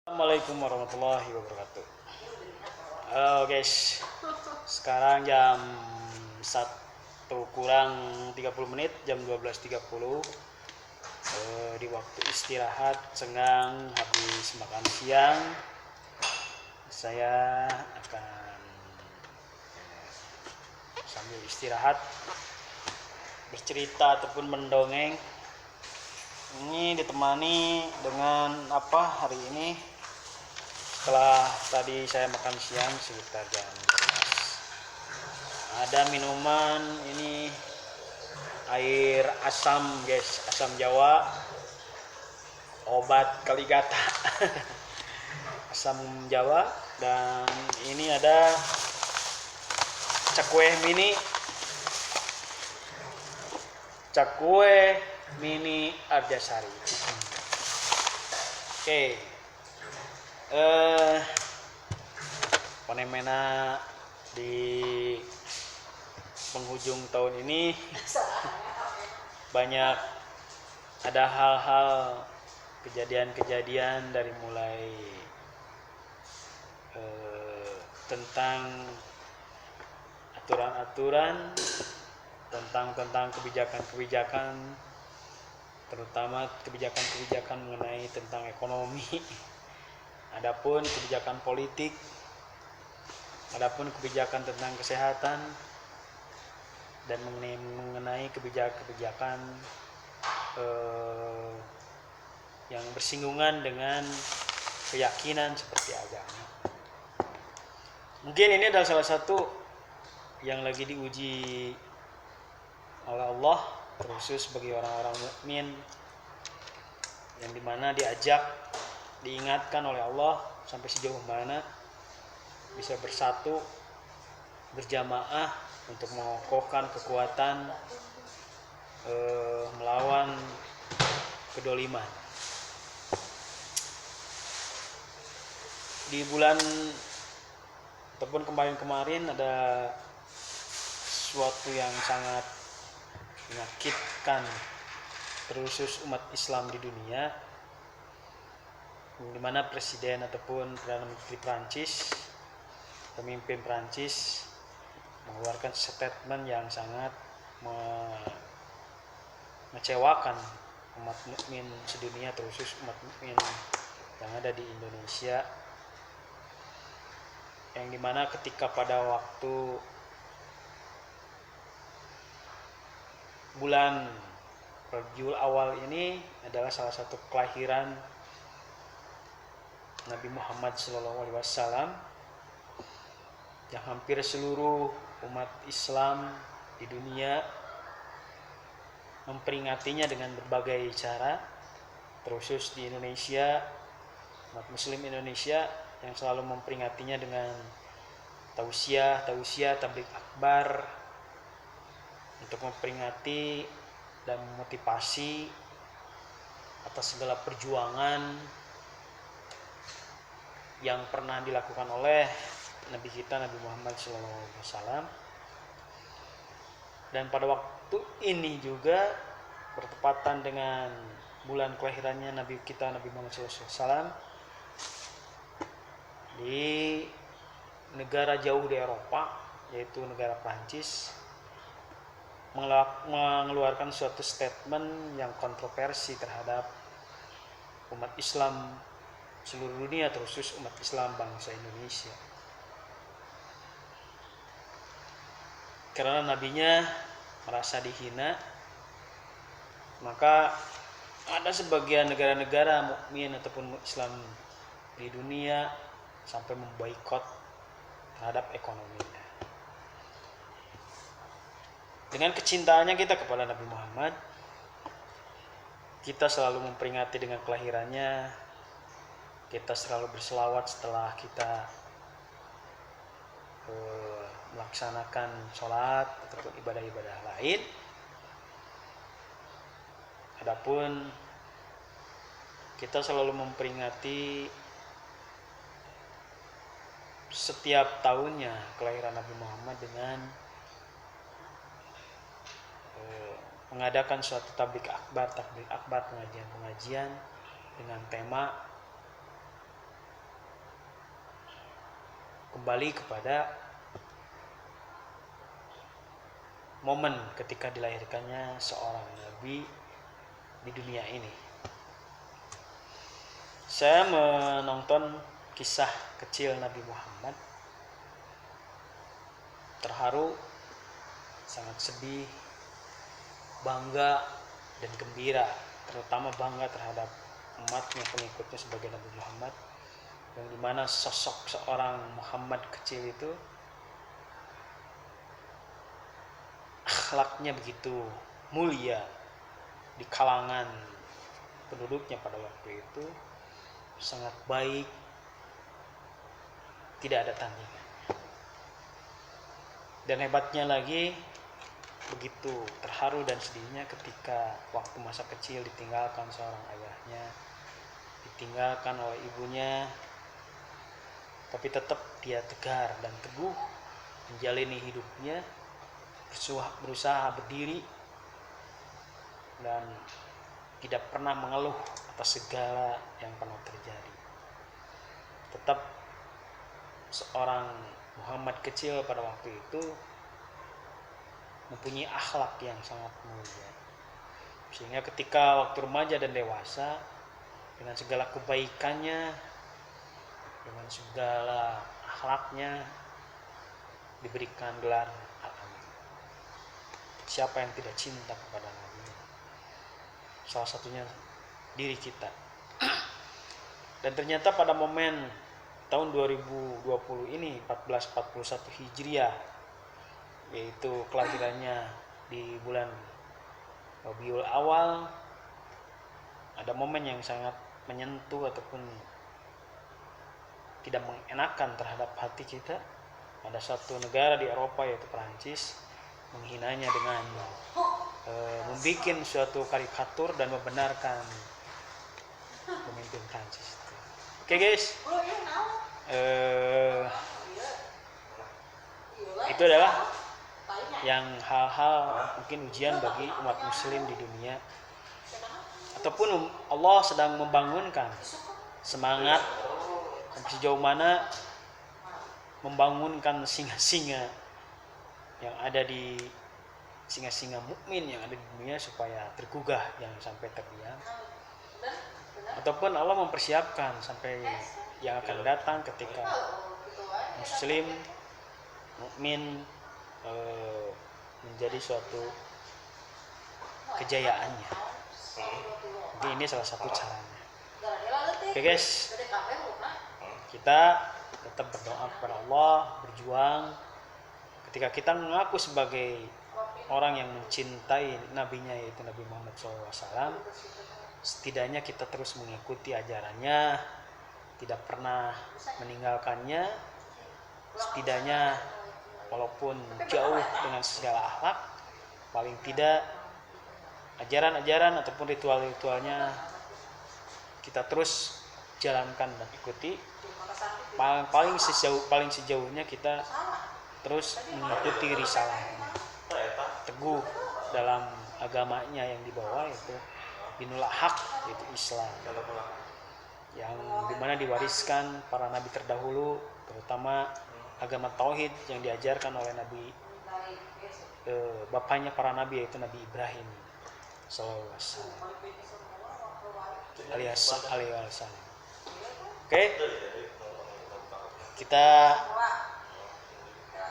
Assalamualaikum warahmatullahi wabarakatuh. Halo guys, sekarang jam 1 kurang 30 menit, jam 12.30. Di waktu istirahat, senggang habis makan siang, saya akan sambil istirahat bercerita ataupun mendongeng. Ini ditemani dengan apa hari ini? Setelah tadi saya makan siang sekitar jam 12. Ada minuman ini air asam guys, asam Jawa, obat kaligata. Asam Jawa. Dan ini ada cakwe mini Arjasari. Oke. Fenomena di penghujung tahun ini banyak ada hal-hal kejadian-kejadian dari mulai tentang aturan-aturan tentang kebijakan-kebijakan, terutama kebijakan-kebijakan mengenai tentang ekonomi. Adapun kebijakan politik, adapun kebijakan tentang kesehatan, dan mengenai kebijakan yang bersinggungan dengan keyakinan seperti agama. Mungkin ini adalah salah satu yang lagi diuji oleh Allah, terkhusus bagi orang-orang mukmin, yang dimana diingatkan oleh Allah sampai sejauh mana bisa bersatu berjamaah untuk mengokohkan kekuatan melawan kedoliman. Di bulan ataupun kemarin ada sesuatu yang sangat menyakitkan terkhusus umat Islam di dunia, di mana presiden ataupun Perdana Menteri Prancis, pemimpin Prancis, mengeluarkan statement yang sangat mengecewakan umat mukmin sedunia, terkhusus umat mukmin yang ada di Indonesia, yang dimana ketika pada waktu bulan Rabiul Awal ini adalah salah satu kelahiran Nabi Muhammad SAW, yang hampir seluruh umat Islam di dunia memperingatinya dengan berbagai cara, terkhusus di Indonesia, umat Muslim Indonesia yang selalu memperingatinya dengan tausiah, tabligh akbar, untuk memperingati dan memotivasi atas segala perjuangan yang pernah dilakukan oleh Nabi kita Nabi Muhammad SAW. Dan pada waktu ini juga bertepatan dengan bulan kelahirannya Nabi kita Nabi Muhammad SAW di negara jauh di Eropa, yaitu negara Prancis, mengeluarkan suatu statement yang kontroversi terhadap umat Islam seluruh dunia, terkhusus umat Islam bangsa Indonesia. Karena nabinya merasa dihina, maka ada sebagian negara-negara mukmin ataupun Islam di dunia sampai memboikot terhadap ekonominya. Dengan kecintaannya kita kepada Nabi Muhammad, kita selalu memperingati dengan kelahirannya, kita selalu berselawat setelah kita melaksanakan sholat ataupun ibadah-ibadah lain. Adapun kita selalu memperingati setiap tahunnya kelahiran Nabi Muhammad dengan mengadakan suatu tabligh akbar, pengajian-pengajian dengan tema kembali kepada momen ketika dilahirkannya seorang nabi di dunia ini. Saya menonton kisah kecil Nabi Muhammad, terharu, sangat sedih, bangga dan gembira, terutama bangga terhadap umatnya, pengikutnya sebagai Nabi Muhammad, yang dimana sosok seorang Muhammad kecil itu akhlaknya begitu mulia di kalangan penduduknya pada waktu itu, sangat baik, tidak ada tandingan. Dan hebatnya lagi, begitu terharu dan sedihnya ketika waktu masa kecil ditinggalkan seorang ayahnya, ditinggalkan oleh ibunya, tapi tetap dia tegar dan teguh menjalani hidupnya, berusaha berdiri dan tidak pernah mengeluh atas segala yang pernah terjadi. Tetap seorang Muhammad kecil pada waktu itu mempunyai akhlak yang sangat mulia, sehingga ketika waktu remaja dan dewasa, dengan segala kebaikannya, dengan segala akhlaknya, diberikan gelar Al-Amin. Siapa yang tidak cinta kepada Nabi? Salah satunya diri kita. Dan ternyata pada momen tahun 2020 ini, 1441 Hijriah, yaitu kelahirannya di bulan Rabiul Awal, ada momen yang sangat menyentuh ataupun tidak mengenakan terhadap hati kita. Ada satu negara di Eropa, yaitu Perancis, menghinanya dengan membuat suatu karikatur dan membenarkan pemimpin Prancis. Oke guys, itu adalah yang hal-hal mungkin ujian bagi umat muslim di dunia, ataupun Allah sedang membangunkan semangat sejauh mana membangunkan singa-singa yang ada di singa-singa mukmin yang ada di dunia supaya tergugah, jangan sampai terdiam. Ataupun Allah mempersiapkan sampai yang akan datang ketika muslim mukmin menjadi suatu kejayaannya. Jadi ini salah satu caranya. Oke guys, kita tetap berdoa kepada Allah, berjuang. Ketika kita mengaku sebagai orang yang mencintai nabinya, yaitu Nabi Muhammad SAW, setidaknya kita terus mengikuti ajarannya, tidak pernah meninggalkannya. Setidaknya walaupun jauh dengan segala akhlak, paling tidak ajaran-ajaran ataupun ritual-ritualnya kita terus jalankan dan ikuti. Paling sejauhnya kita terus mengikuti risalahnya, teguh dalam agamanya yang dibawa, yaitu dinul haq, yaitu Islam, yang dimana diwariskan para nabi terdahulu, terutama agama tauhid yang diajarkan oleh nabi bapaknya para nabi, yaitu Nabi Ibrahim SAW alias. Oke, kita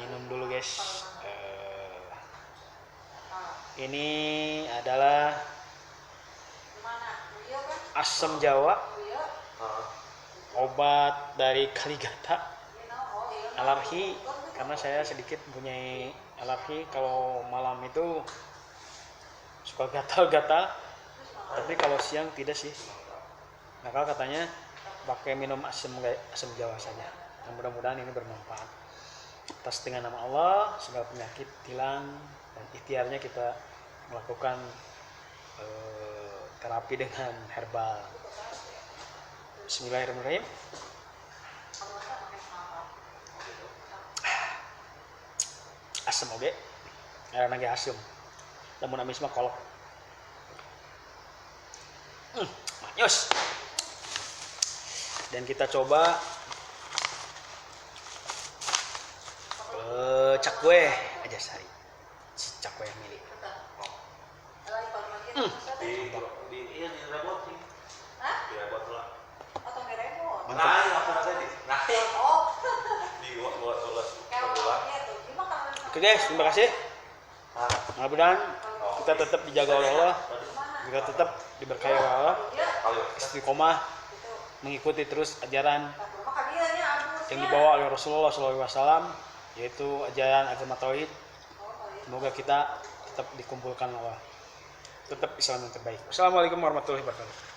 minum dulu guys. Ini adalah asam Jawa, obat dari Kaligata, alergi, karena saya sedikit mempunyai alergi. Kalau malam itu suka gatal-gatal, tapi kalau siang tidak sih. Maka katanya pakai minum asam Jawa saja. Dan mudah-mudahan ini bermanfaat. Atas dengan nama Allah, segala penyakit hilang, dan ikhtiarnya kita melakukan terapi dengan herbal. Bismillahirrahmanirrahim. Asam oge, ada nage asam. Lamun amis mah kolok. Manyus. Dan kita coba Cakwe aja sari. Si Cakwe yang milik. Di rebot nih. Di rebot lah. Mantap. Oke guys, terima kasih. Mudah-mudahan kita tetap dijaga oleh Allah, kita tetap diberkahi oleh Allah, istiqomah mengikuti terus ajaran yang dibawa oleh Rasulullah SAW, yaitu ajaran agama tauhid. Semoga kita tetap dikumpulkan Allah, tetap Islam yang terbaik. Wassalamualaikum warahmatullahi wabarakatuh.